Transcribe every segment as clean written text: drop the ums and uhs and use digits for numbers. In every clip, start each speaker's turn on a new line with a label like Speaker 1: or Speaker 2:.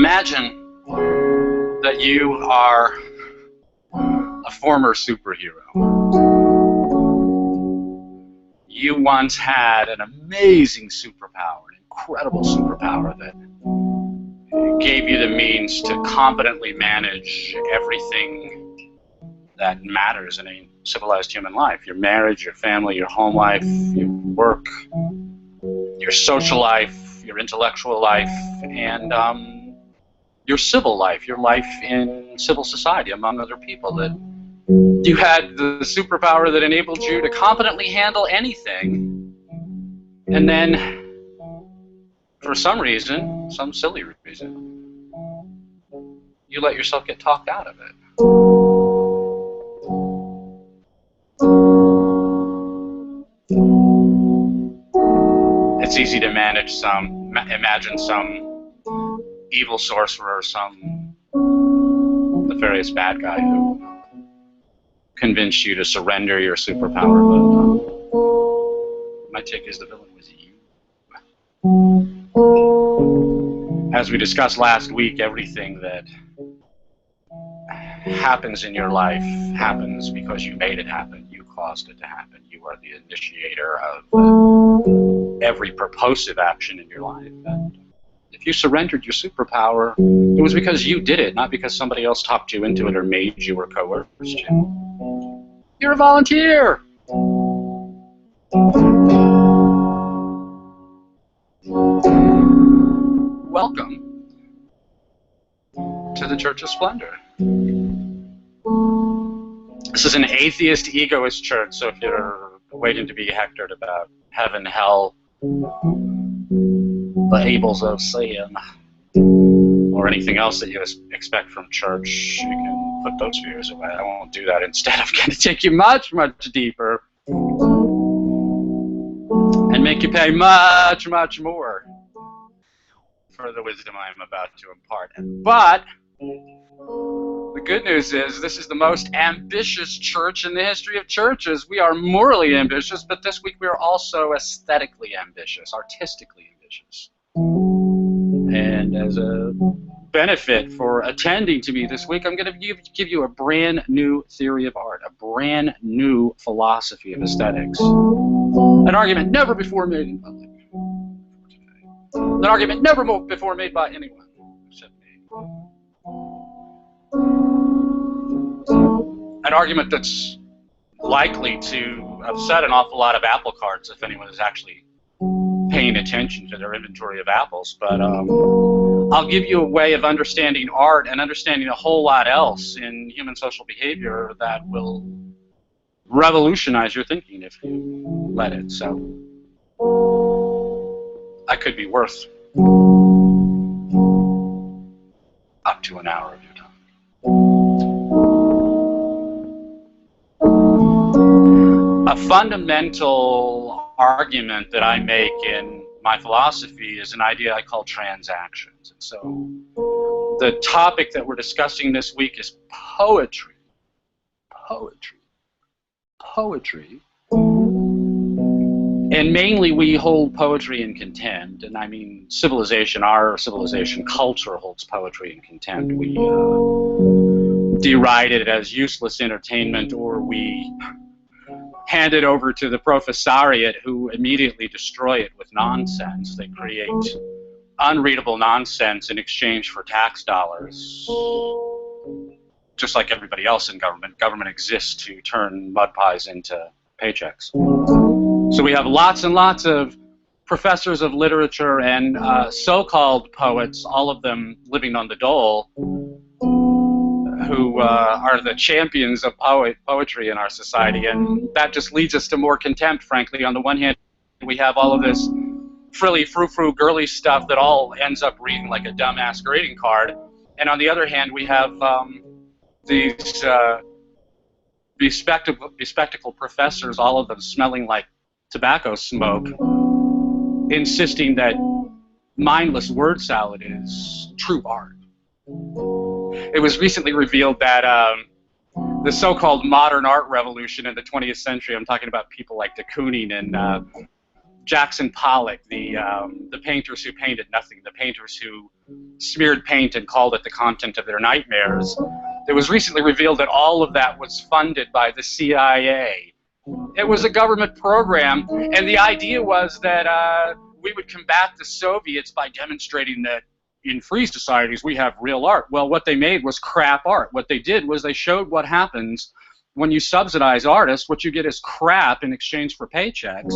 Speaker 1: Imagine that you are a former superhero. You once had an amazing superpower, an incredible superpower that gave you the means to competently manage everything that matters in a civilized human life. Your marriage, your family, your home life, your work, your social life, your intellectual life, and your civil life, your life in civil society among other people. That you had the superpower that enabled you to competently handle anything, and then for some reason, some silly reason, you let yourself get talked out of it. It's easy to imagine some evil sorcerer, some nefarious bad guy who convinced you to surrender your superpower, but my take is the villain was you. As we discussed last week, everything that happens in your life happens because you made it happen. You caused it to happen. You are the initiator of every purposive action in your life. And if you surrendered your superpower, it was because you did it, not because somebody else talked you into it or made you or coerced you. You're a volunteer! Welcome to the Church of Splendor. This is an atheist, egoist church, so if you're waiting to be hectored about heaven, hell, the evils of sin, or anything else that you expect from church, you can put those fears away. I won't do that. Instead, I'm going to take you much, much deeper and make you pay much, much more for the wisdom I am about to impart. But the good news is this is the most ambitious church in the history of churches. We are morally ambitious, but this week we are also aesthetically ambitious, artistically ambitious. And as a benefit for attending to me this week, I'm going to give you a brand new theory of art, a brand new philosophy of aesthetics. An argument never before made in public. An argument never before made by anyone except me. An argument that's likely to upset an awful lot of apple carts if anyone is actually paying attention to their inventory of apples, but I'll give you a way of understanding art and understanding a whole lot else in human social behavior that will revolutionize your thinking if you let it. So I could be worth up to an hour of your time. A fundamental argument that I make in my philosophy is an idea I call transactions. And so the topic that we're discussing this week is poetry. Poetry. And mainly we hold poetry in contempt, and I mean civilization, our civilization, culture holds poetry in contempt. We deride it as useless entertainment, or we hand it over to the professoriate who immediately destroy it with nonsense. They create unreadable nonsense in exchange for tax dollars. Just like everybody else in government, government exists to turn mud pies into paychecks. So we have lots and lots of professors of literature and so-called poets, all of them living on the dole, who are the champions of poetry in our society. And that just leads us to more contempt, frankly. On the one hand, we have all of this frilly, frou-frou, girly stuff that all ends up reading like a dumbass grading card. And on the other hand, we have these bespectacled professors, all of them smelling like tobacco smoke, insisting that mindless word salad is true art. It was recently revealed that the so-called modern art revolution in the 20th century, I'm talking about people like de Kooning and Jackson Pollock, the painters who painted nothing, the painters who smeared paint and called it the content of their nightmares. It was recently revealed that all of that was funded by the CIA. It was a government program, and the idea was that we would combat the Soviets by demonstrating that in free societies we have real art. Well, what they made was crap art. What they did was they showed what happens when you subsidize artists. What you get is crap in exchange for paychecks.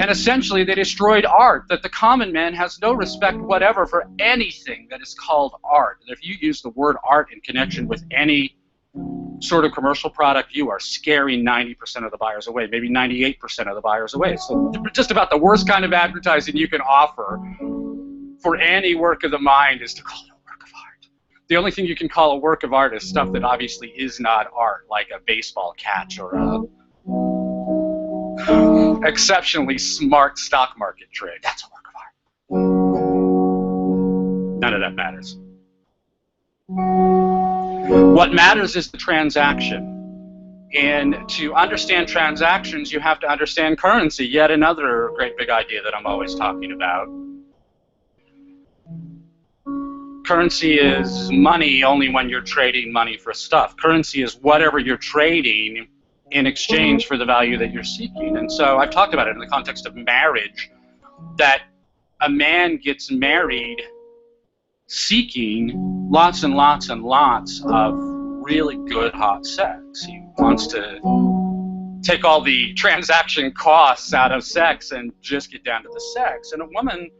Speaker 1: And essentially they destroyed art, that the common man has no respect whatever for anything that is called art. And if you use the word art in connection with any sort of commercial product, you are scaring 90% of the buyers away, maybe 98% of the buyers away. So just about the worst kind of advertising you can offer for any work of the mind is to call it a work of art. The only thing you can call a work of art is stuff that obviously is not art, like a baseball catch or a exceptionally smart stock market trade. That's a work of art. None of that matters. What matters is the transaction. And to understand transactions, you have to understand currency, yet another great big idea that I'm always talking about. Currency is money only when you're trading money for stuff. Currency is whatever you're trading in exchange for the value that you're seeking. And so I've talked about it in the context of marriage, that a man gets married seeking lots and lots and lots of really good hot sex. He wants to take all the transaction costs out of sex and just get down to the sex. And a woman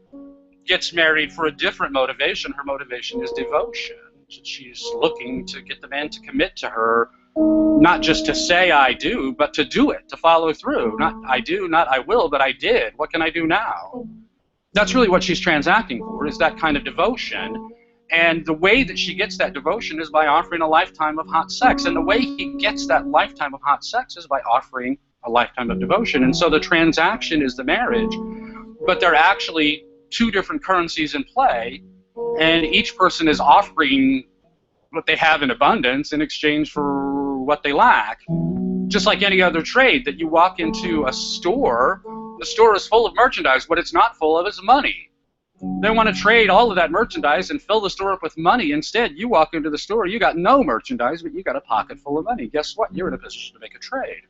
Speaker 1: gets married for a different motivation. Her motivation is devotion. She's looking to get the man to commit to her, not just to say I do, but to do it, to follow through. Not I do, not I will, but I did. What can I do now? That's really what she's transacting for, is that kind of devotion. And the way that she gets that devotion is by offering a lifetime of hot sex. And the way he gets that lifetime of hot sex is by offering a lifetime of devotion. And so the transaction is the marriage, but they're actually two different currencies in play, and each person is offering what they have in abundance in exchange for what they lack. Just like any other trade, that you walk into a store, the store is full of merchandise. What it's not full of is money. They want to trade all of that merchandise and fill the store up with money. Instead, you walk into the store, you got no merchandise, but you got a pocket full of money. Guess what? You're in a position to make a trade.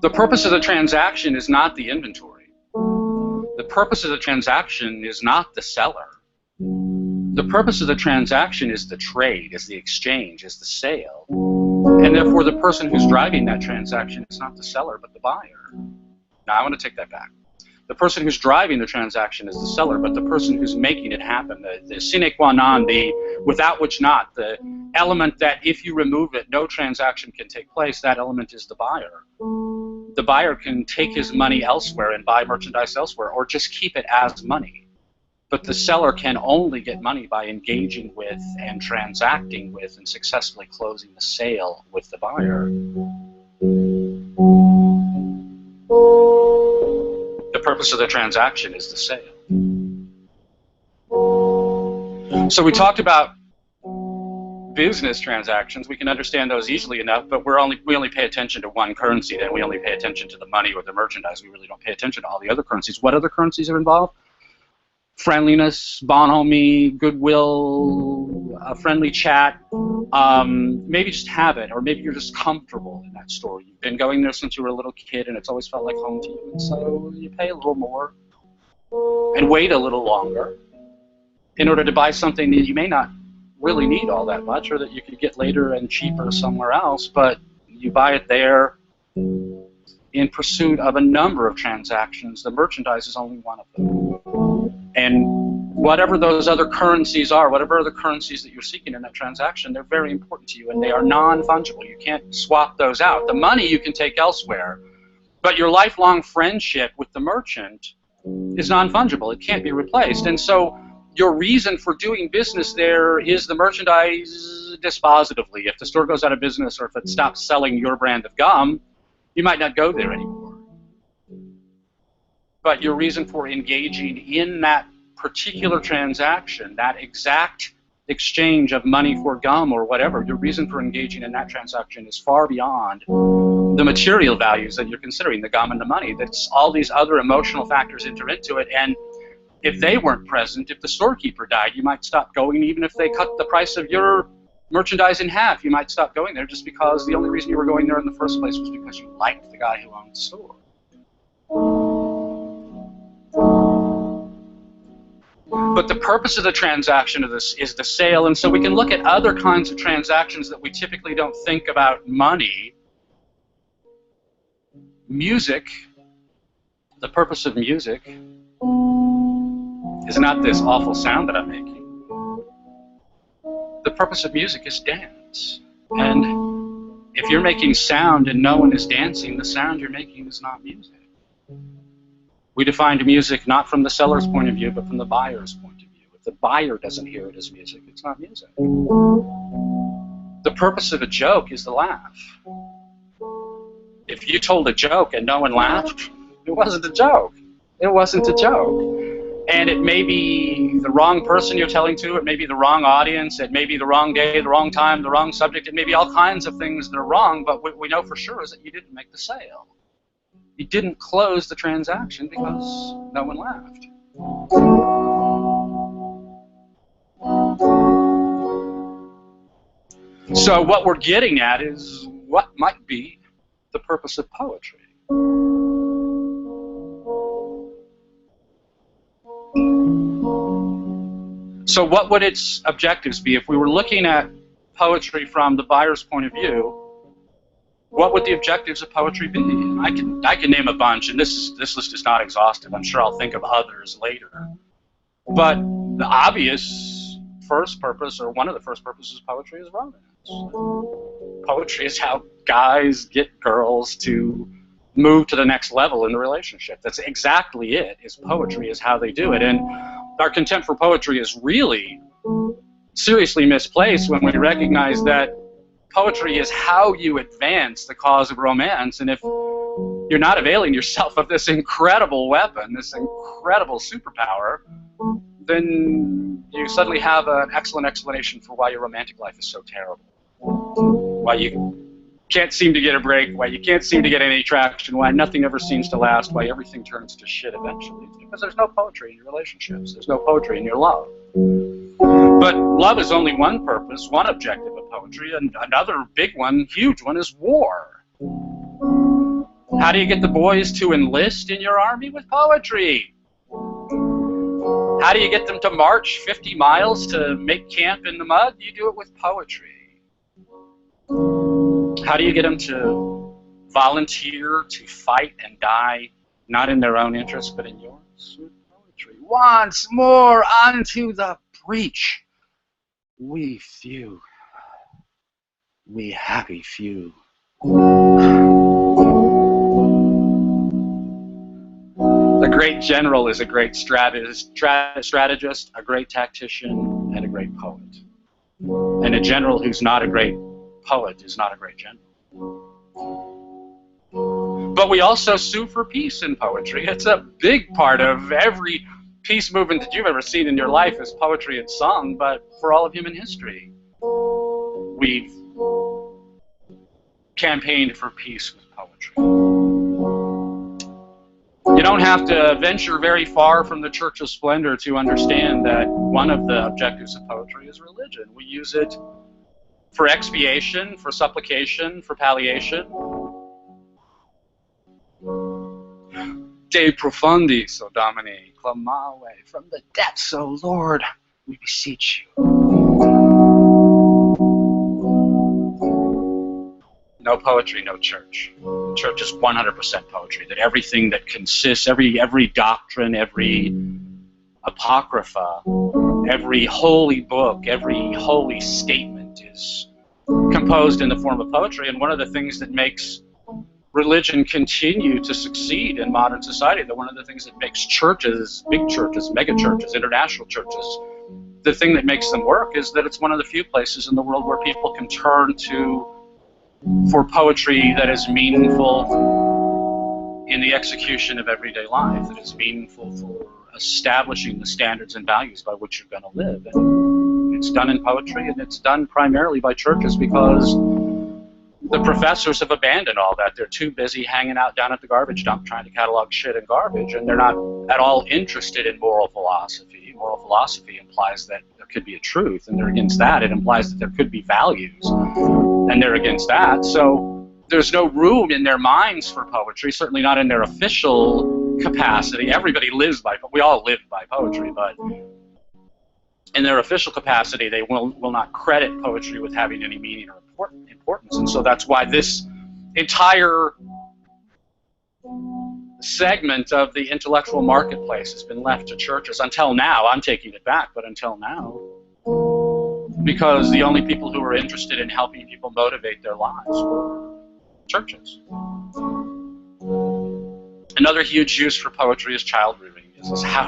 Speaker 1: The purpose of the transaction is not the inventory. The purpose of the transaction is not the seller. The purpose of the transaction is the trade, is the exchange, is the sale. And therefore, the person who's driving that transaction is not the seller, but the buyer. Now, I want to take that back. The person who's driving the transaction is the seller, but the person who's making it happen, the sine qua non, the without which not, the element that if you remove it, no transaction can take place, that element is the buyer. The buyer can take his money elsewhere and buy merchandise elsewhere, or just keep it as money. But the seller can only get money by engaging with and transacting with and successfully closing the sale with the buyer. The purpose of the transaction is the sale. So we talked about business transactions. We can understand those easily enough, but we only pay attention to one currency. Then we only pay attention to the money or the merchandise. We really don't pay attention to all the other currencies. What other currencies are involved? Friendliness, bonhomie, goodwill, a friendly chat, maybe just habit, or maybe you're just comfortable in that store. You've been going there since you were a little kid and it's always felt like home to you, and so you pay a little more and wait a little longer in order to buy something that you may not really need all that much, or that you could get later and cheaper somewhere else, but you buy it there in pursuit of a number of transactions. The merchandise is only one of them. And whatever those other currencies are, whatever other currencies that you're seeking in that transaction, they're very important to you, and they are non-fungible. You can't swap those out. The money you can take elsewhere, but your lifelong friendship with the merchant is non-fungible. It can't be replaced. And so your reason for doing business there is the merchandise dispositively. If the store goes out of business, or if it stops selling your brand of gum, you might not go there anymore. But your reason for engaging in that particular transaction, that exact exchange of money for gum or whatever, your reason for engaging in that transaction is far beyond the material values that you're considering, the gum and the money. That's all these other emotional factors enter into it, and if they weren't present, if the storekeeper died, you might stop going. Even if they cut the price of your merchandise in half, you might stop going there just because the only reason you were going there in the first place was because you liked the guy who owned the store. But the purpose of the transaction of this is the sale, and so we can look at other kinds of transactions that we typically don't think about money. Music, the purpose of music is not this awful sound that I'm making. The purpose of music is dance. And if you're making sound and no one is dancing, the sound you're making is not music. We defined music not from the seller's point of view, but from the buyer's point of view. If the buyer doesn't hear it as music, it's not music. The purpose of a joke is the laugh. If you told a joke and no one laughed, it wasn't a joke. It wasn't a joke. And it may be the wrong person you're telling to, it may be the wrong audience, it may be the wrong day, the wrong time, the wrong subject, it may be all kinds of things that are wrong, but what we know for sure is that you didn't make the sale. You didn't close the transaction because no one laughed. So what we're getting at is what might be the purpose of poetry. So what would its objectives be? If we were looking at poetry from the buyer's point of view, what would the objectives of poetry be? I can name a bunch, and this list is not exhaustive. I'm sure I'll think of others later. But the obvious first purpose, or one of the first purposes of poetry, is romance. Poetry is how guys get girls to move to the next level in the relationship. That's exactly it, is poetry is how they do it. And our contempt for poetry is really seriously misplaced when we recognize that poetry is how you advance the cause of romance. And if you're not availing yourself of this incredible weapon, this incredible superpower, then you suddenly have an excellent explanation for why your romantic life is so terrible. Why you can't seem to get a break, why you can't seem to get any traction, why nothing ever seems to last, why everything turns to shit eventually. It's because there's no poetry in your relationships. There's no poetry in your love. But love is only one purpose, one objective of poetry, and another big one, huge one, is war. How do you get the boys to enlist in your army? With poetry. How do you get them to march 50 miles to make camp in the mud? You do it with poetry. How do you get them to volunteer to fight and die, not in their own interest, but in yours? With poetry. Once more unto the breach. We few, we happy few. A great general is a great strategist, a great tactician, and a great poet. And a general who's not a great poet is not a great general. But we also sue for peace in poetry. It's a big part of every peace movement that you've ever seen in your life is poetry and song, but for all of human history, we've campaigned for peace with poetry. You don't have to venture very far from the Church of Splendor to understand that one of the objectives of poetry is religion. We use it for expiation, for supplication, for palliation. De profundis, O Domine, clamawe, from the depths, O Lord, we beseech you. No poetry, no church. The church is 100% poetry. That everything that consists, every doctrine, every apocrypha, every holy book, every holy statement is composed in the form of poetry. And one of the things that makes religion continue to succeed in modern society, that one of the things that makes churches, big churches, mega churches, international churches, the thing that makes them work is that it's one of the few places in the world where people can turn to for poetry that is meaningful in the execution of everyday life, that is meaningful for establishing the standards and values by which you're going to live. And it's done in poetry, and it's done primarily by churches because The professors have abandoned all that. They're too busy hanging out down at the garbage dump trying to catalog shit and garbage, and they're not at all interested in moral philosophy. Moral philosophy implies that there could be a truth, and they're against that. It implies that there could be values, and they're against that. So there's no room in their minds for poetry, certainly not in their official capacity. Everybody lives by, we all live by poetry, but in their official capacity, they will not credit poetry with having any meaning or importance. And so that's why this entire segment of the intellectual marketplace has been left to churches until now. I'm taking it back, but until now. Because the only people who were interested in helping people motivate their lives were churches. Another huge use for poetry is child rearing. This is how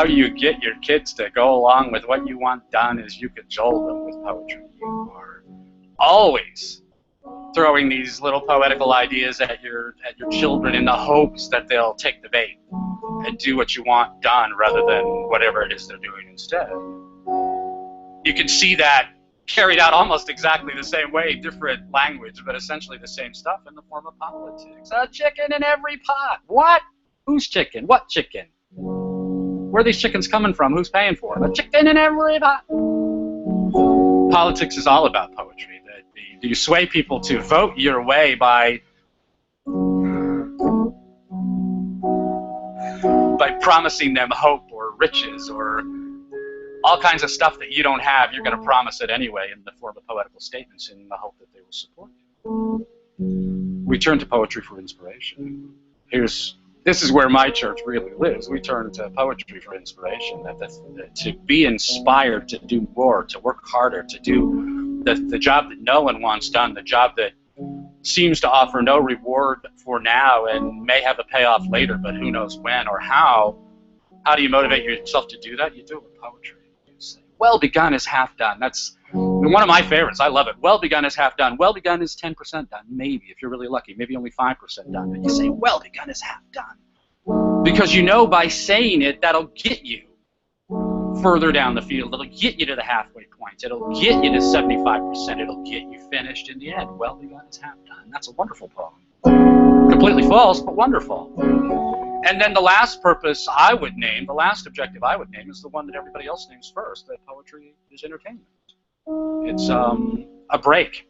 Speaker 1: you get your kids to go along with what you want done is you cajole them with poetry. You are always throwing these little poetical ideas at your children in the hopes that they'll take the bait and do what you want done rather than whatever it is they're doing instead. You can see that carried out almost exactly the same way, different language, but essentially the same stuff in the form of politics. A chicken in every pot. What? Whose chicken? What chicken? Where are these chickens coming from? Who's paying for them? A chicken in every pot. Politics is all about poetry. You sway people to vote your way by promising them hope or riches or all kinds of stuff that you don't have. You're going to promise it anyway in the form of poetical statements in the hope that they will support you. We turn to poetry for inspiration. This is where my church really lives. We turn to poetry for inspiration, to be inspired to do more, to work harder, to do the job that no one wants done, the job that seems to offer no reward for now and may have a payoff later, but who knows when or how. How do you motivate yourself to do that? You do it with poetry. You say, well begun is half done. That's one of my favorites. I love it. Well begun is half done. Well begun is 10% done. Maybe, if you're really lucky. Maybe only 5% done. But you say, well begun is half done. Because you know by saying it, that'll get you further down the field. It'll get you to the halfway point. It'll get you to 75%. It'll get you finished in the end. Well begun is half done. That's a wonderful poem. Completely false, but wonderful. And then the last purpose I would name, the last objective I would name, is the one that everybody else names first, that poetry is entertainment. It's a break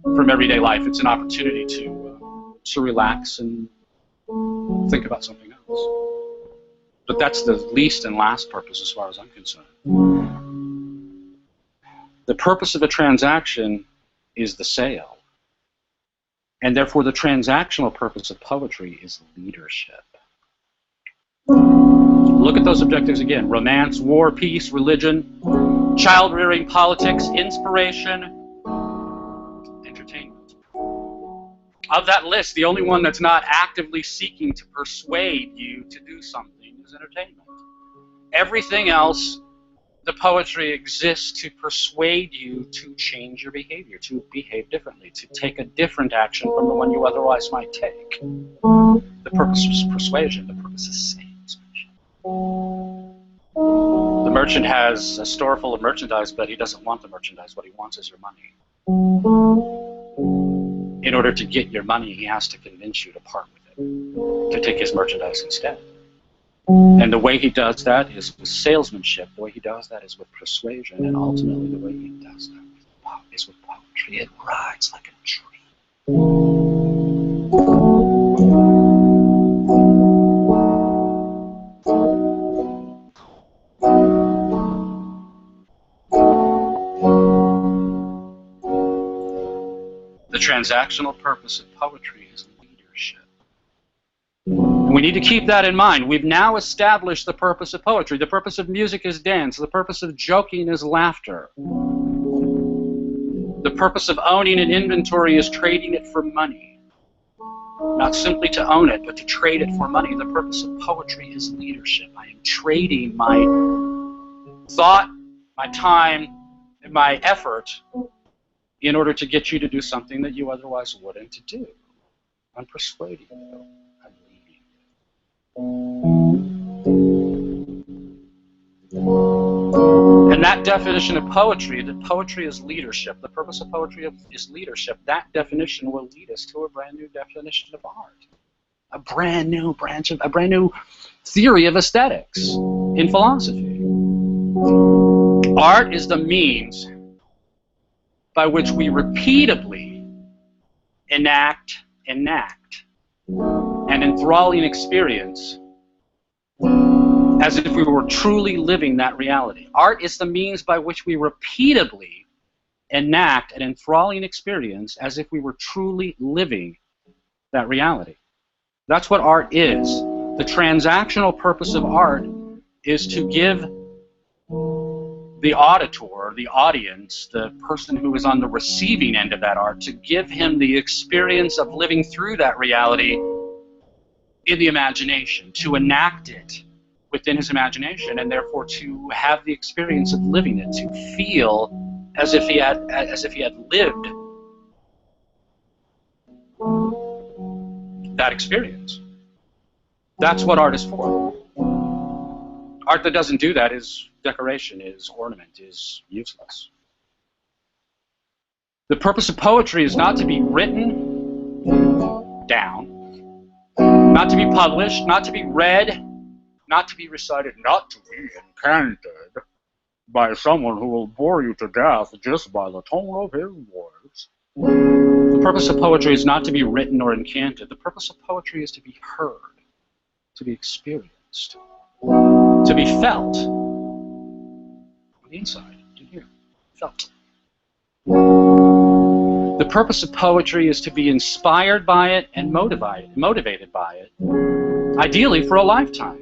Speaker 1: from everyday life. It's an opportunity to relax and think about something else. But that's the least and last purpose as far as I'm concerned. The purpose of a transaction is the sale. And therefore the transactional purpose of poetry is leadership. Look at those objectives again. Romance, war, peace, religion, child-rearing, politics, inspiration, entertainment. Of that list, the only one that's not actively seeking to persuade you to do something is entertainment. Everything else, the poetry exists to persuade you to change your behavior, to behave differently, to take a different action from the one you otherwise might take. The purpose is persuasion. The purpose is sales. The merchant has a store full of merchandise, but he doesn't want the merchandise. What he wants is your money. In order to get your money, he has to convince you to part with it, to take his merchandise instead. And the way he does that is with salesmanship. The way he does that is with persuasion. And ultimately, the way he does that is with poetry. It rides like a tree. The transactional purpose of poetry is leadership. We need to keep that in mind. We've now established the purpose of poetry. The purpose of music is dance. The purpose of joking is laughter. The purpose of owning an inventory is trading it for money. Not simply to own it, but to trade it for money. The purpose of poetry is leadership. I am trading my thought, my time, and my effort in order to get you to do something that you otherwise wouldn't do. I'm persuading you. I'm leading you. And that definition of poetry, that poetry is leadership, the purpose of poetry is leadership, that definition will lead us to a brand new definition of art. A brand new branch of, a brand new theory of aesthetics in philosophy. Art is the means by which we repeatably enact an enthralling experience as if we were truly living that reality. Art is the means by which we repeatably enact an enthralling experience as if we were truly living that reality. That's what art is. The transactional purpose of art is to give the auditor, the audience, the person who is on the receiving end of that art, to give him the experience of living through that reality in the imagination, to enact it within his imagination, and therefore to have the experience of living it, to feel as if he had lived that experience. That's what art is for. Art that doesn't do that is decoration, is ornament, is useless. The purpose of poetry is not to be written down, not to be published, not to be read, not to be recited, not to be encanted by someone who will bore you to death just by the tone of his voice. The purpose of poetry is not to be written or encanted. The purpose of poetry is to be heard, to be experienced, to be felt on the inside, in here, felt. The purpose of poetry is to be inspired by it and motivated by it, ideally for a lifetime.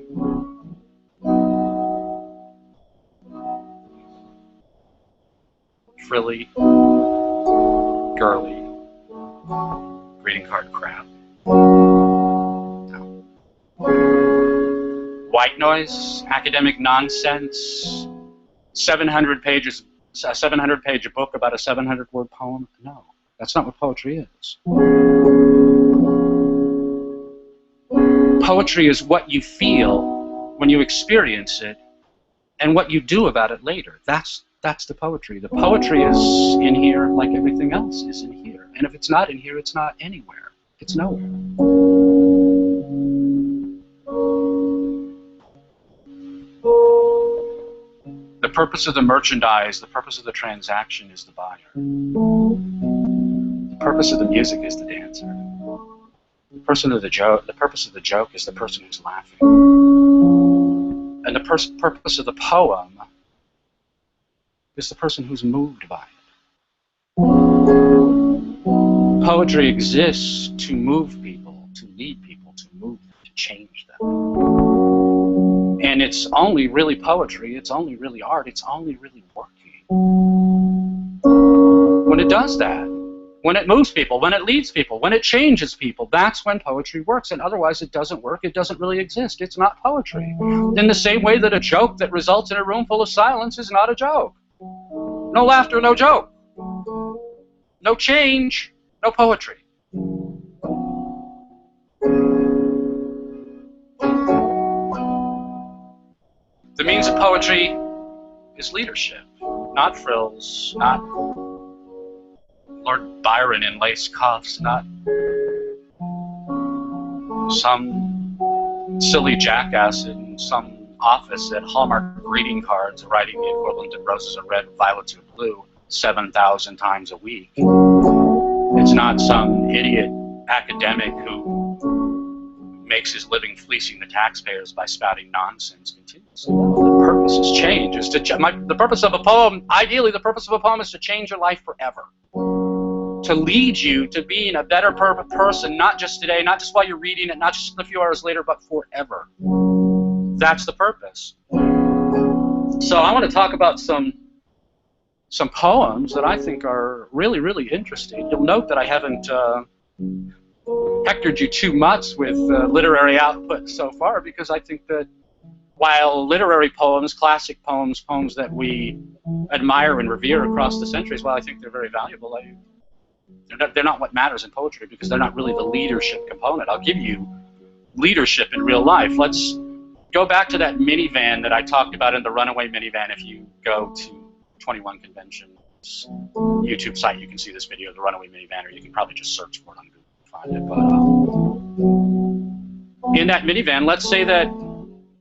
Speaker 1: Frilly, girly, greeting card crap. No. White noise, academic nonsense, 700 pages, a 700-page book about a 700-word poem. No, that's not what poetry is. Poetry is what you feel when you experience it and what you do about it later. That's the poetry. The poetry is in here like everything else is in here. And if it's not in here, it's not anywhere. It's nowhere. The purpose of the merchandise, the purpose of the transaction is the buyer. The purpose of the music is the dancer. The purpose of the joke is the person who's laughing. And the purpose of the poem is the person who's moved by it. Poetry exists to move people, to lead people, to move them, to change them. And it's only really poetry, it's only really art, it's only really working when it does that. When it moves people, when it leads people, when it changes people, that's when poetry works. And otherwise it doesn't work, it doesn't really exist. It's not poetry. In the same way that a joke that results in a room full of silence is not a joke. No laughter, no joke. No change, no poetry. The means of poetry is leadership, not frills, not Lord Byron in lace cuffs, not some silly jackass in some office at Hallmark greeting cards writing the equivalent of roses are red, violets are blue 7,000 times a week. It's not some idiot academic who makes his living fleecing the taxpayers by spouting nonsense continuously. The purpose is change. The purpose of a poem, ideally the purpose of a poem is to change your life forever. To lead you to being a better person, not just today, not just while you're reading it, not just a few hours later, but forever. That's the purpose. So I want to talk about some poems that I think are really, really interesting. You'll note that I haven't hectored you too much with literary output so far, because I think that while literary poems, classic poems, poems that we admire and revere across the centuries, while I think they're very valuable, they're not what matters in poetry, because they're not really the leadership component. I'll give you leadership in real life. Let's go back to that minivan that I talked about in the runaway minivan. If you go to 21 Convention's YouTube site. You can see this video, The Runaway Minivan, or you can probably just search for it on Google to find it. But in that minivan, let's say that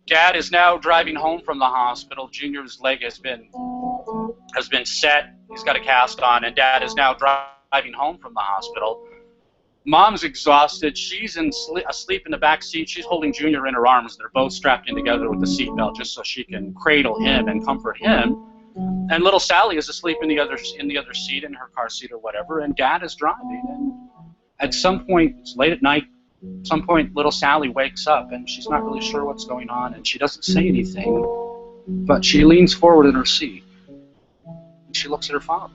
Speaker 1: Dad is now driving home from the hospital. Junior's leg has been set. He's got a cast on, and Dad is now driving home from the hospital. Mom's exhausted. She's asleep in the back seat. She's holding Junior in her arms. They're both strapped in together with the seatbelt just so she can cradle him and comfort him. And little Sally is asleep in the other seat, in her car seat or whatever, and Dad is driving. And at some point, it's late at night, at some point little Sally wakes up and she's not really sure what's going on, and she doesn't say anything, but she leans forward in her seat and she looks at her father.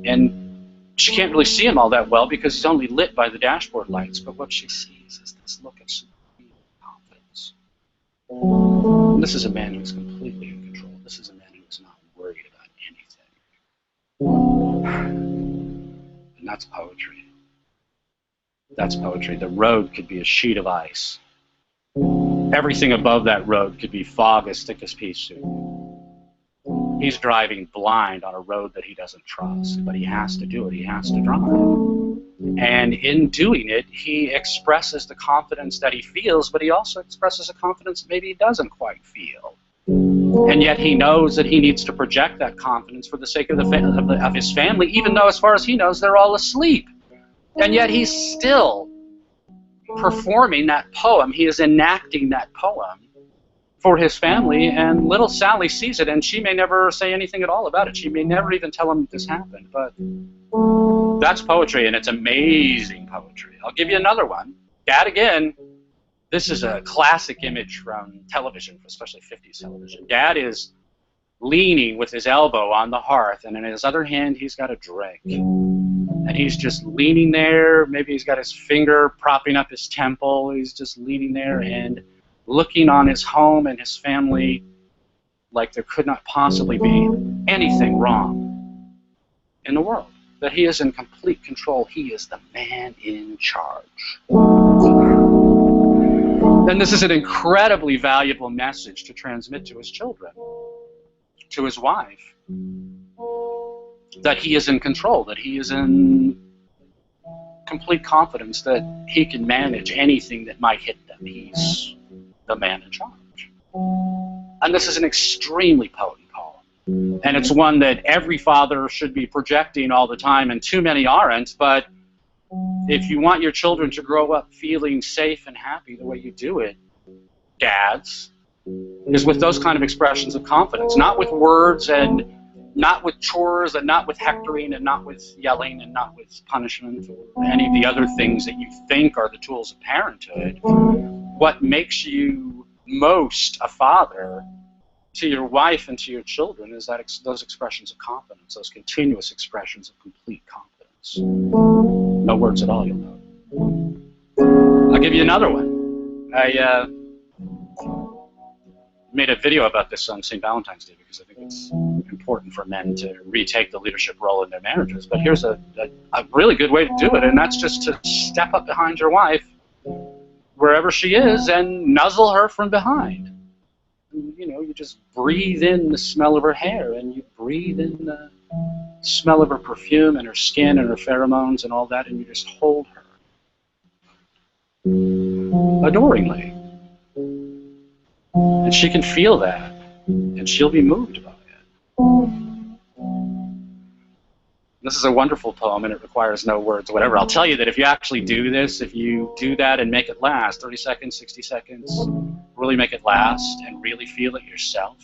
Speaker 1: And she can't really see him all that well because he's only lit by the dashboard lights, but what she sees is this look of supreme confidence. And this is a man who's completely in control. This is a man who's not worried about anything. And that's poetry. That's poetry. The road could be a sheet of ice. Everything above that road could be fog as thick as pea soup. He's driving blind on a road that he doesn't trust, but he has to do it. He has to drive. And in doing it, he expresses the confidence that he feels, but he also expresses a confidence that maybe he doesn't quite feel. And yet he knows that he needs to project that confidence for the sake of his family, even though, as far as he knows, they're all asleep. And yet he's still performing that poem. He is enacting that poem for his family, and little Sally sees it, and she may never say anything at all about it. She may never even tell him this happened, but that's poetry, and it's amazing poetry. I'll give you another one. Dad again. This is a classic image from television, especially 50s television. Dad is leaning with his elbow on the hearth, and in his other hand he's got a drink. And he's just leaning there. Maybe he's got his finger propping up his temple. He's just leaning there and looking on his home and his family like there could not possibly be anything wrong in the world. That he is in complete control. He is the man in charge. And this is an incredibly valuable message to transmit to his children, to his wife, that he is in control, that he is in complete confidence that he can manage anything that might hit them. He's the man in charge. And this is an extremely potent poem. And it's one that every father should be projecting all the time, and too many aren't, but if you want your children to grow up feeling safe and happy, the way you do it, dads, is with those kind of expressions of confidence, not with words and not with chores and not with hectoring and not with yelling and not with punishment or any of the other things that you think are the tools of parenthood. What makes you most a father to your wife and to your children is that those expressions of confidence, those continuous expressions of complete confidence. No words at all, you'll know. I'll give you another one. I made a video about this on St. Valentine's Day because I think it's important for men to retake the leadership role in their marriages. But here's a really good way to do it, and that's just to step up behind your wife, wherever she is, and nuzzle her from behind. And, you know, you just breathe in the smell of her hair, and you breathe in the smell of her perfume and her skin and her pheromones and all that, and you just hold her adoringly. And she can feel that, and she'll be moved by it. This is a wonderful poem, and it requires no words, whatever. I'll tell you that if you actually do this, if you do that and make it last, 30 seconds, 60 seconds, really make it last and really feel it yourself,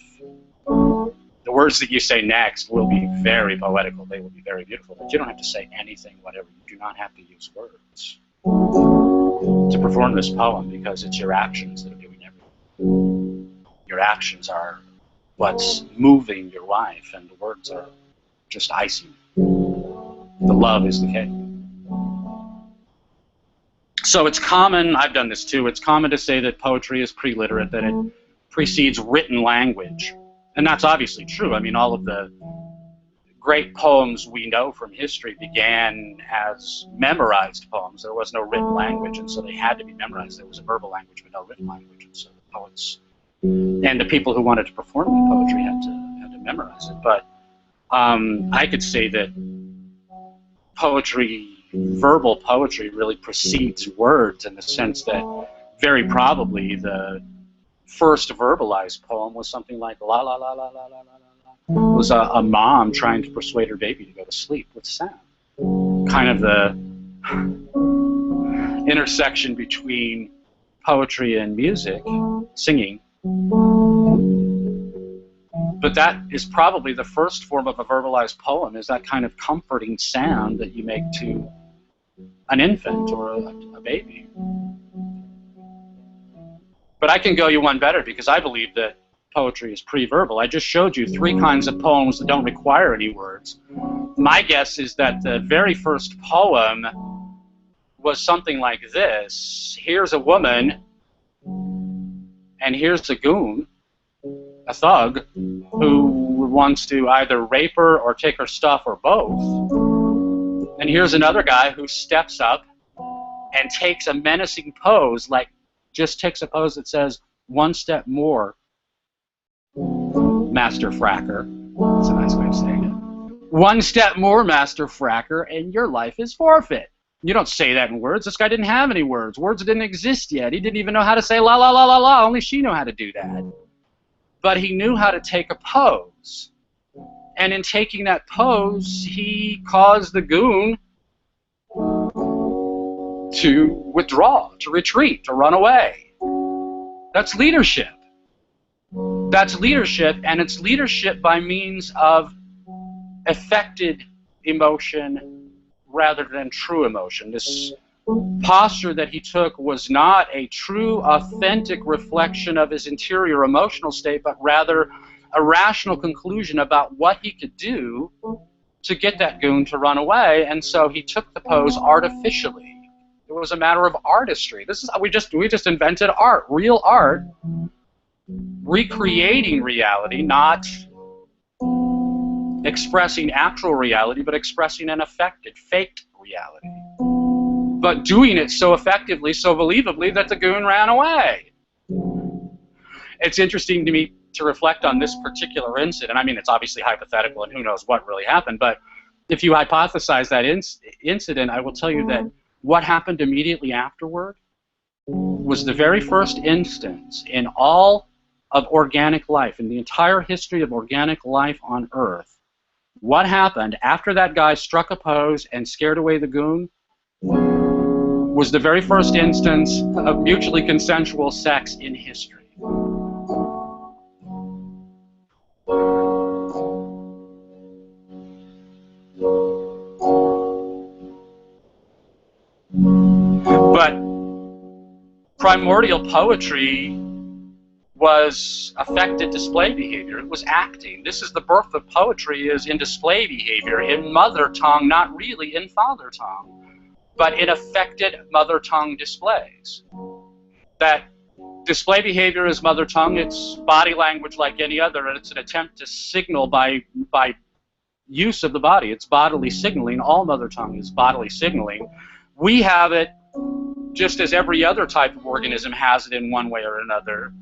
Speaker 1: the words that you say next will be very poetical. They will be very beautiful, but you don't have to say anything, whatever. You do not have to use words to perform this poem, because it's your actions that are doing everything. Your actions are what's moving your wife, and the words are just icing. The love is the cake. So it's common, I've done this too, it's common to say that poetry is pre-literate, that it precedes written language. And that's obviously true. I mean, all of the great poems we know from history began as memorized poems. There was no written language, and so they had to be memorized. There was a verbal language, but no written language, and so the poets And the people who wanted to perform the poetry had to memorize it. But I could say that poetry, verbal poetry, really precedes words in the sense that very probably the first verbalized poem was something like la la la la la la la la. It was a mom trying to persuade her baby to go to sleep with sound. Kind of the intersection between poetry and music, singing. But that is probably the first form of a verbalized poem, is that kind of comforting sound that you make to an infant or a baby. But I can go you one better, because I believe that poetry is pre-verbal. I just showed you 3 kinds of poems that don't require any words. My guess is that the very first poem was something like this. Here's a woman, and here's a goon, a thug, who wants to either rape her or take her stuff or both. And here's another guy who steps up and takes a menacing pose, like just takes a pose that says, "One step more, Master Fracker." That's a nice way of saying it. "One step more, Master Fracker, and your life is forfeit." You don't say that in words. This guy didn't have any words. Words didn't exist yet. He didn't even know how to say la la la la la. Only she knew how to do that. But he knew how to take a pose. And in taking that pose, he caused the goon to withdraw, to retreat, to run away. That's leadership. That's leadership, and it's leadership by means of affected emotion rather than true emotion. This posture that he took was not a true, authentic reflection of his interior emotional state, but rather a rational conclusion about what he could do to get that goon to run away, and so he took the pose artificially. It was a matter of artistry. This is we just invented art, real art, recreating reality, not expressing actual reality, but expressing an affected, faked reality. But doing it so effectively, so believably, that the goon ran away. It's interesting to me to reflect on this particular incident. I mean, it's obviously hypothetical, and who knows what really happened, but if you hypothesize that incident, I will tell you that what happened immediately afterward was the very first instance in all of organic life, in the entire history of organic life on Earth. What happened after that guy struck a pose and scared away the goon was the very first instance of mutually consensual sex in history. But primordial poetry was affected display behavior. It was acting. This is the birth of poetry, is in display behavior, in mother tongue, not really in father tongue, but in affected mother tongue displays. That display behavior is mother tongue. It's body language like any other, and it's an attempt to signal by use of the body. It's bodily signaling. All mother tongue is bodily signaling. We have it just as every other type of organism has it in one way or another.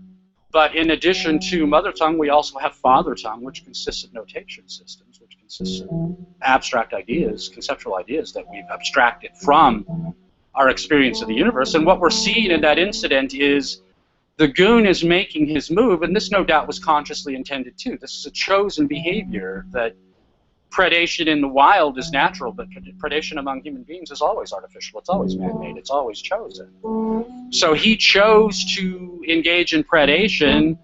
Speaker 1: But in addition to mother tongue, we also have father tongue, which consists of notation systems, which consists of abstract ideas, conceptual ideas that we've abstracted from our experience of the universe. And what we're seeing in that incident is the goon is making his move, and this no doubt was consciously intended too. This is a chosen behavior. That predation in the wild is natural, but predation among human beings is always artificial. It's always man-made. It's always chosen. So he chose to engage in predation.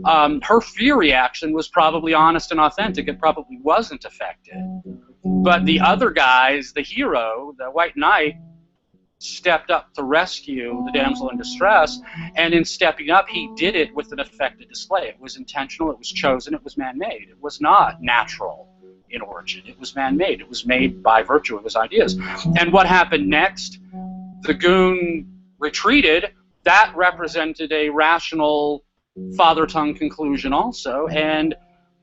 Speaker 1: Her fear reaction was probably honest and authentic. It probably wasn't affected. But the other guys, the hero, the white knight, stepped up to rescue the damsel in distress, and in stepping up, he did it with an affected display. It was intentional, it was chosen, it was man-made. It was not natural in origin. It was man-made. It was made by virtue of his ideas. And what happened next? The goon retreated. That represented a rational father tongue conclusion also, and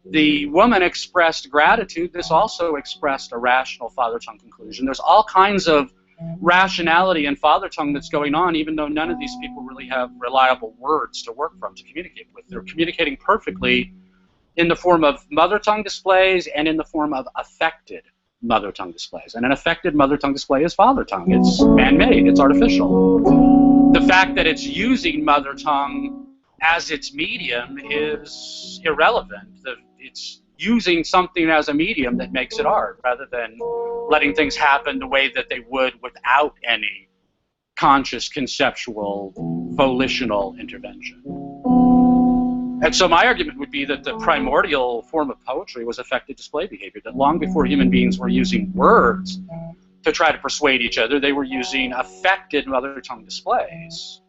Speaker 1: the woman expressed gratitude. This also expressed a rational father tongue conclusion. There's all kinds of rationality and father tongue that's going on, even though none of these people really have reliable words to work from, to communicate with. They're communicating perfectly in the form of mother tongue displays and in the form of affected mother tongue displays. And an affected mother tongue display is father tongue. It's man-made, it's artificial. The fact that it's using mother tongue as its medium is irrelevant. It's using something as a medium that makes it art, rather than letting things happen the way that they would without any conscious, conceptual, volitional intervention. And so my argument would be that the primordial form of poetry was affected display behavior, that long before human beings were using words to try to persuade each other, they were using affected mother tongue displays.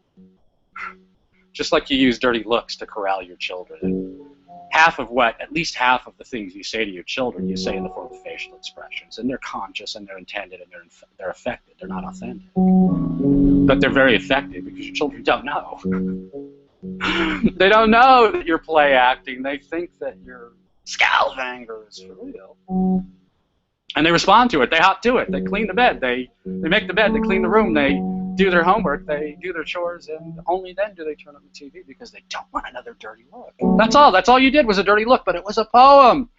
Speaker 1: Just like you use dirty looks to corral your children. At least half of the things you say to your children, you say in the form of facial expressions, and they're conscious and they're intended and they're affected. They're not authentic, but they're very effective because your children don't know. They don't know that you're play acting. They think that your scowl of anger is for real, and they respond to it. They hop to it. They clean the bed. They make the bed. They clean the room. They do their homework, they do their chores, and only then do they turn on the TV because they don't want another dirty look. That's all. That's all you did was a dirty look, but it was a poem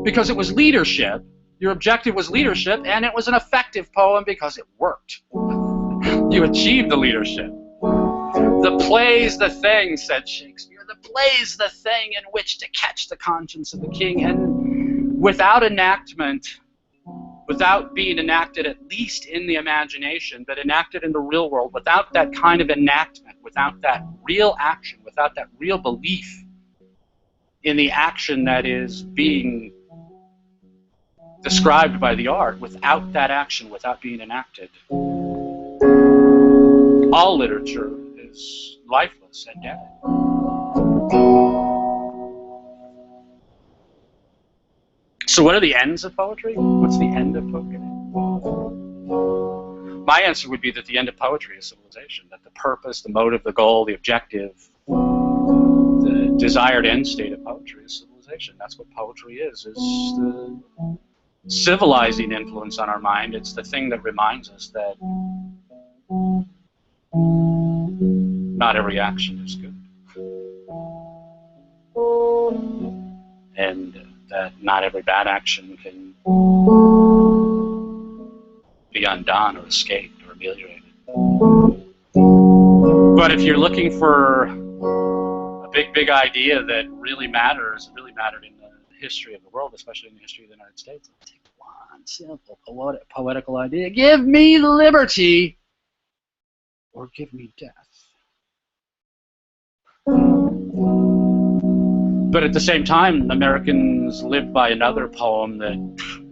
Speaker 1: because it was leadership. Your objective was leadership, and it was an effective poem because it worked. You achieved the leadership. The play's the thing, said Shakespeare. The play's the thing in which to catch the conscience of the king, and without enactment, without being enacted at least in the imagination, but enacted in the real world, without that kind of enactment, without that real action, without that real belief in the action that is being described by the art, without that action, without being enacted, all literature is lifeless and dead. So what are the ends of poetry? What's the end of poetry? My answer would be that the end of poetry is civilization, that the purpose, the motive, the goal, the objective, the desired end state of poetry is civilization. That's what poetry is the civilizing influence on our mind. It's the thing that reminds us that not every action is good. And that not every bad action can be undone or escaped or ameliorated. But if you're looking for a big idea that really matters, really mattered in the history of the world, especially in the history of the United States, take one simple poetical idea. Give me liberty or give me death. But at the same time, Americans live by another poem that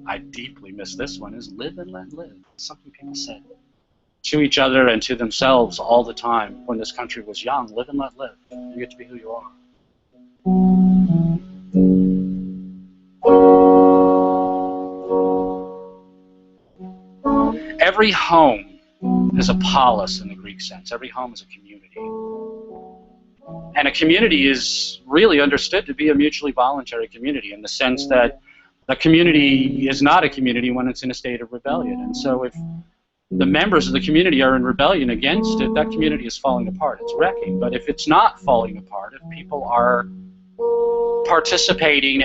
Speaker 1: I deeply miss. This one is live and let live. Something people said to each other and to themselves all the time when this country was young. Live and let live. You get to be who you are. Every home is a polis in the Greek sense. Every home is a community. And a community is really understood to be a mutually voluntary community in the sense that a community is not a community when it's in a state of rebellion. And so if the members of the community are in rebellion against it, that community is falling apart. It's wrecking. But if it's not falling apart, if people are participating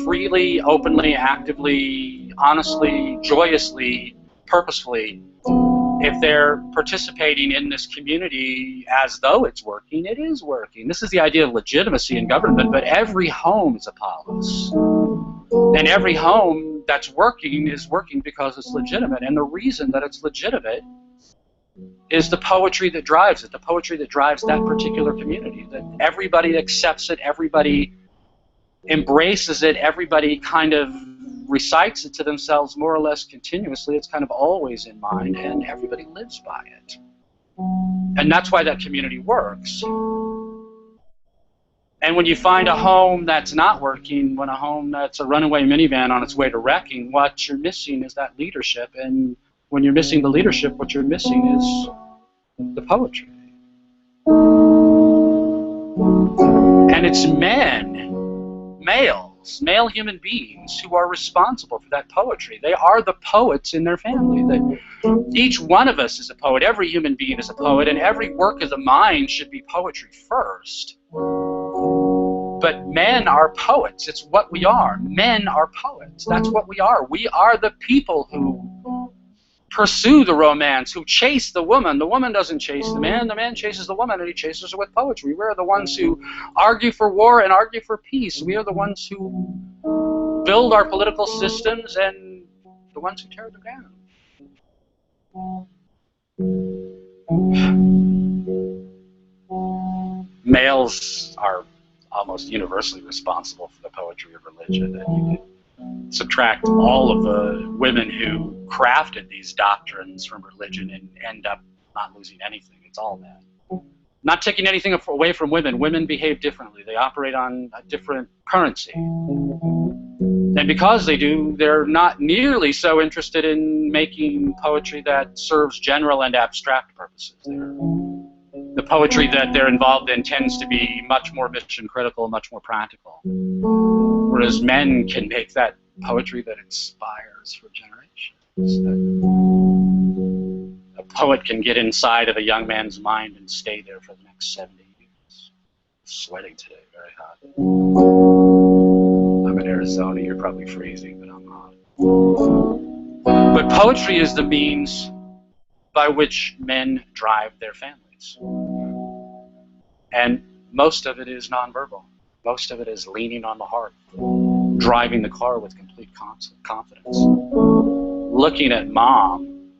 Speaker 1: freely, openly, actively, honestly, joyously, purposefully, if they're participating in this community as though it's working, it is working. This is the idea of legitimacy in government, but every home is a polis. And every home that's working is working because it's legitimate. And the reason that it's legitimate is the poetry that drives it, the poetry that drives that particular community, that everybody accepts it, everybody embraces it, everybody kind of recites it to themselves more or less continuously. It's kind of always in mind, and everybody lives by it. And that's why that community works. And when you find a home that's not working, when a home that's a runaway minivan on its way to wrecking, what you're missing is that leadership. And when you're missing the leadership, what you're missing is the poetry. And it's men, males, male human beings, who are responsible for that poetry. They are the poets in their family. That each one of us is a poet. Every human being is a poet, and every work of the mind should be poetry first. But men are poets. It's what we are. Men are poets. That's what we are. We are the people who pursue the romance, who chase the woman. The woman doesn't chase the man chases the woman, and he chases her with poetry. We're the ones who argue for war and argue for peace. We are the ones who build our political systems and the ones who tear them down. Males are almost universally responsible for the poetry of religion, and you can subtract all of the women who crafted these doctrines from religion and end up not losing anything. It's all men. Not taking anything away from women. Women behave differently. They operate on a different currency. And because they do, they're not nearly so interested in making poetry that serves general and abstract purposes. The poetry that they're involved in tends to be much more mission critical, much more practical. Whereas men can make that poetry that inspires for generations. A poet can get inside of a young man's mind and stay there for the next 70 years. Sweating today, very hot. I'm in Arizona, you're probably freezing, but I'm not. But poetry is the means by which men drive their families. And most of it is nonverbal. Most of it is leaning on the heart, driving the car with complete confidence, looking at mom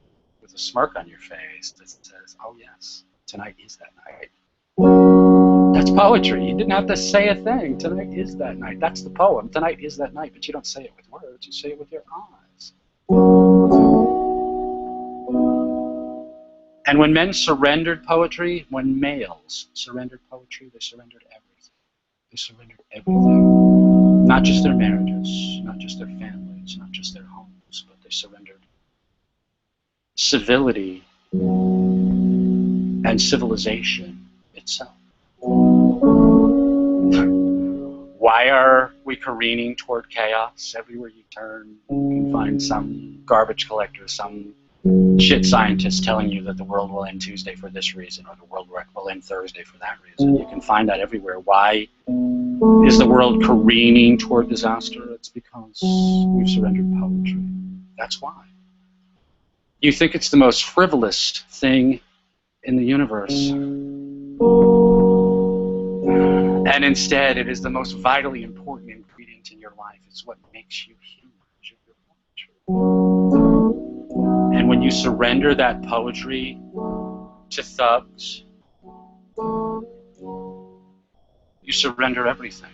Speaker 1: with a smirk on your face that says, oh yes, tonight is that night. That's poetry. You didn't have to say a thing. Tonight is that night. That's the poem. Tonight is that night. But you don't say it with words. You say it with your eyes. And when men surrendered poetry, when males surrendered poetry, they surrendered everything. They surrendered everything. Not just their marriages, not just their families, not just their homes, but they surrendered civility and civilization itself. Why are we careening toward chaos? Everywhere you turn, you can find some garbage collector, some shit scientist telling you that the world will end Tuesday for this reason, or the world will end Thursday for that reason. You can find that everywhere. Why is the world careening toward disaster? It's because we've surrendered poetry. That's why. You think it's the most frivolous thing in the universe. And instead, it is the most vitally important ingredient in your life. It's what makes you human. And when you surrender that poetry to thugs, you surrender everything,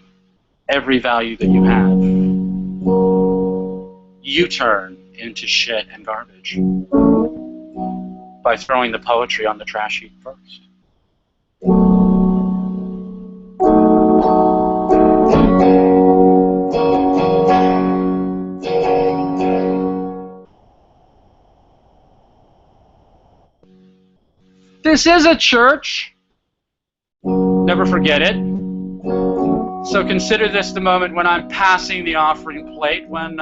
Speaker 1: every value that you have. You turn into shit and garbage by throwing the poetry on the trash heap first. This is a church. Never forget it. So consider this the moment when I'm passing the offering plate, when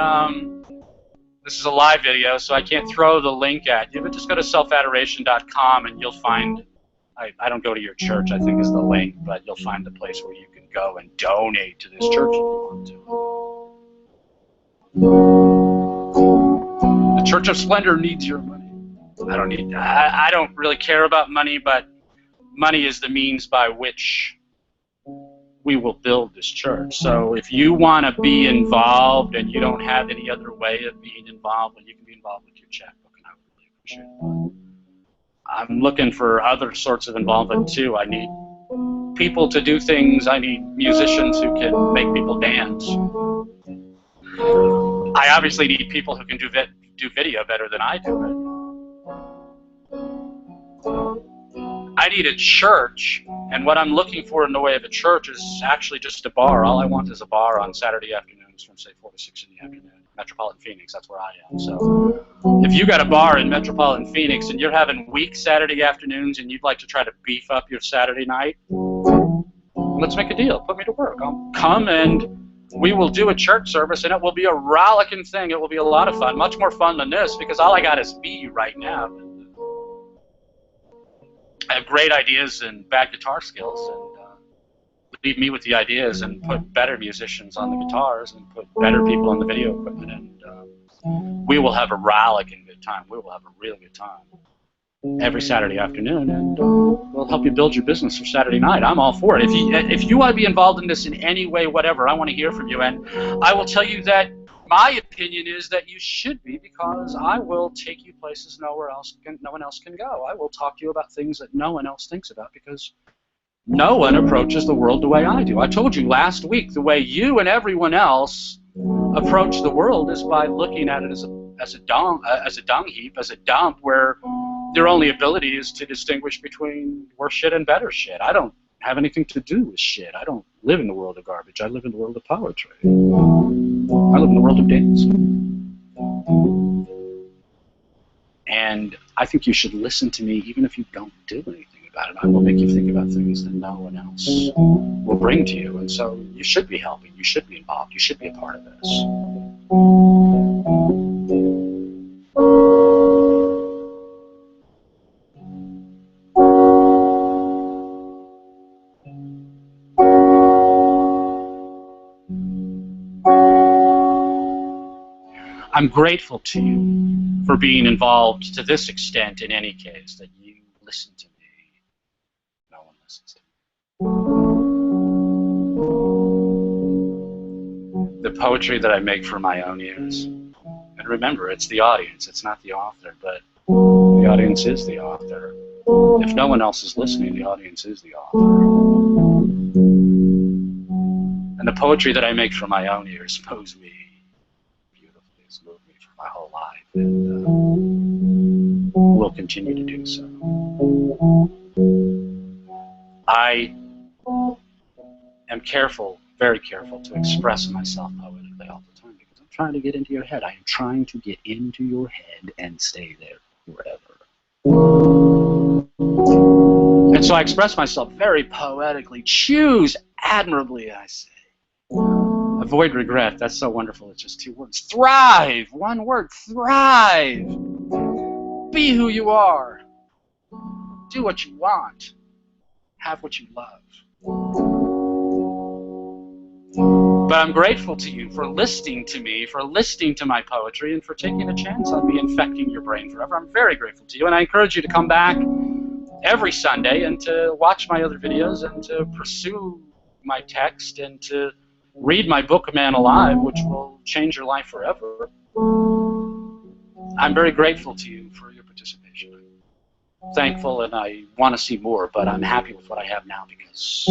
Speaker 1: this is a live video, so I can't throw the link at you, but just go to selfadoration.com and you'll find, I don't go to your church, I think is the link, but you'll find the place where you can go and donate to this church if you want to. The Church of Splendor needs your money. I don't really care about money, but money is the means by which we will build this church. So if you want to be involved and you don't have any other way of being involved, well, you can be involved with your checkbook, and I would really appreciate it. I'm looking for other sorts of involvement too. I need people to do things. I need musicians who can make people dance. I obviously need people who can do video better than I do it. I need a church, and what I'm looking for in the way of a church is actually just a bar. All I want is a bar on Saturday afternoons from, say, 4 to 6 in the afternoon. Metropolitan Phoenix, that's where I am. So if you got a bar in Metropolitan Phoenix and you're having weak Saturday afternoons and you'd like to try to beef up your Saturday night, let's make a deal. Put me to work. I'll come and we will do a church service, and it will be a rollicking thing. It will be a lot of fun, much more fun than this, because all I got is me right now. I have great ideas and bad guitar skills, and leave me with the ideas and put better musicians on the guitars and put better people on the video equipment, and we will have a rollicking good time. We will have a real good time every Saturday afternoon, and we'll help you build your business for Saturday night. I'm all for it. If you want to be involved in this in any way, whatever, I want to hear from you, and I will tell you that my opinion is that you should be, because I will take you places no one else can go. I will talk to you about things that no one else thinks about, because no one approaches the world the way I do. I told you last week, the way you and everyone else approach the world is by looking at it as a dung heap, as a dump where your only ability is to distinguish between worse shit and better shit. I don't have anything to do with shit. I don't live in the world of garbage. I live in the world of poetry. I live in the world of dance. And I think you should listen to me even if you don't do anything about it. I will make you think about things that no one else will bring to you. And so you should be helping. You should be involved. You should be a part of this. I'm grateful to you for being involved to this extent in any case, that you listen to me. No one listens to me. The poetry that I make for my own ears. And remember, it's the audience, it's not the author, but the audience is the author. If no one else is listening, the audience is the author. And the poetry that I make for my own ears moves me beautifully. It's moved me for my whole life, and will continue to do so. I am careful, very careful, to express myself poetically all the time, because I'm trying to get into your head. I am trying to get into your head and stay there forever. And so I express myself very poetically. Choose admirably, I say. Avoid regret. That's so wonderful. It's just two words. Thrive. One word. Thrive. Be who you are. Do what you want. Have what you love. But I'm grateful to you for listening to me, for listening to my poetry, and for taking a chance on me infecting your brain forever. I'm very grateful to you, and I encourage you to come back every Sunday and to watch my other videos and to pursue my text and to read my book, Man Alive, which will change your life forever. I'm very grateful to you for your participation. I'm thankful, and I want to see more, but I'm happy with what I have now, because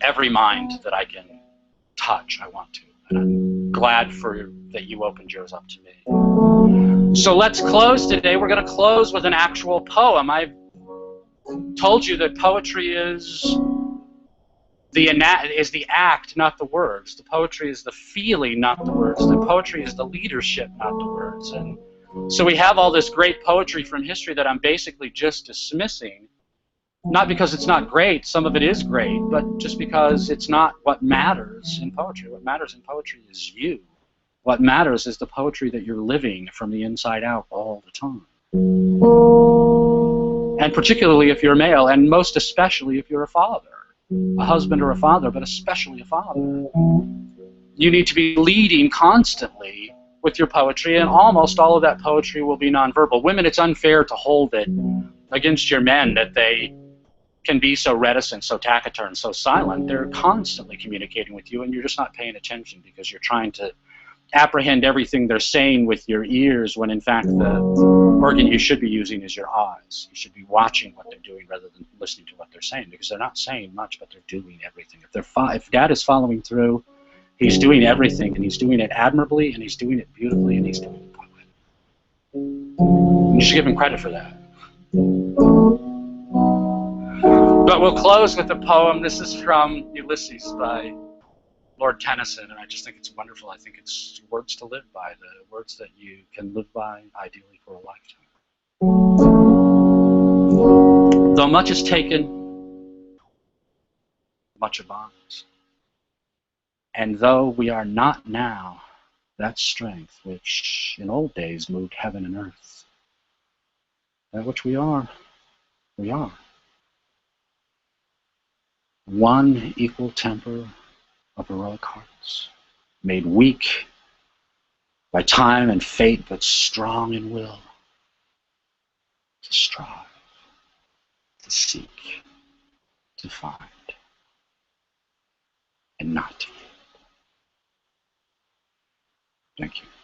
Speaker 1: every mind that I can touch, I want to. And I'm glad that you opened yours up to me. So let's close today. We're going to close with an actual poem. I've told you that poetry is the act, not the words. The poetry is the feeling, not the words. The poetry is the leadership, not the words. And so we have all this great poetry from history that I'm basically just dismissing. Not because it's not great, some of it is great, but just because it's not what matters in poetry. What matters in poetry is you. What matters is the poetry that you're living from the inside out all the time. And particularly if you're male, and most especially if you're a father, a husband or a father, but especially a father. You need to be leading constantly with your poetry, and almost all of that poetry will be nonverbal. Women, it's unfair to hold it against your men that they can be so reticent, so taciturn, so silent. They're constantly communicating with you, and you're just not paying attention because you're trying to apprehend everything they're saying with your ears, when in fact the organ you should be using is your eyes. You should be watching what they're doing rather than listening to what they're saying, because they're not saying much, but they're doing everything. If Dad is following through, he's doing everything, and he's doing it admirably, and he's doing it beautifully, and he's doing it poetically. You should give him credit for that. But we'll close with a poem. This is from Ulysses by Lord Tennyson, and I just think it's wonderful. I think it's words to live by, the words that you can live by, ideally, for a lifetime. Though much is taken, much abides. And though we are not now that strength which in old days moved heaven and earth, that which we are. One equal temper of heroic hearts, made weak by time and fate, but strong in will, to strive, to seek, to find, and not to yield. Thank you.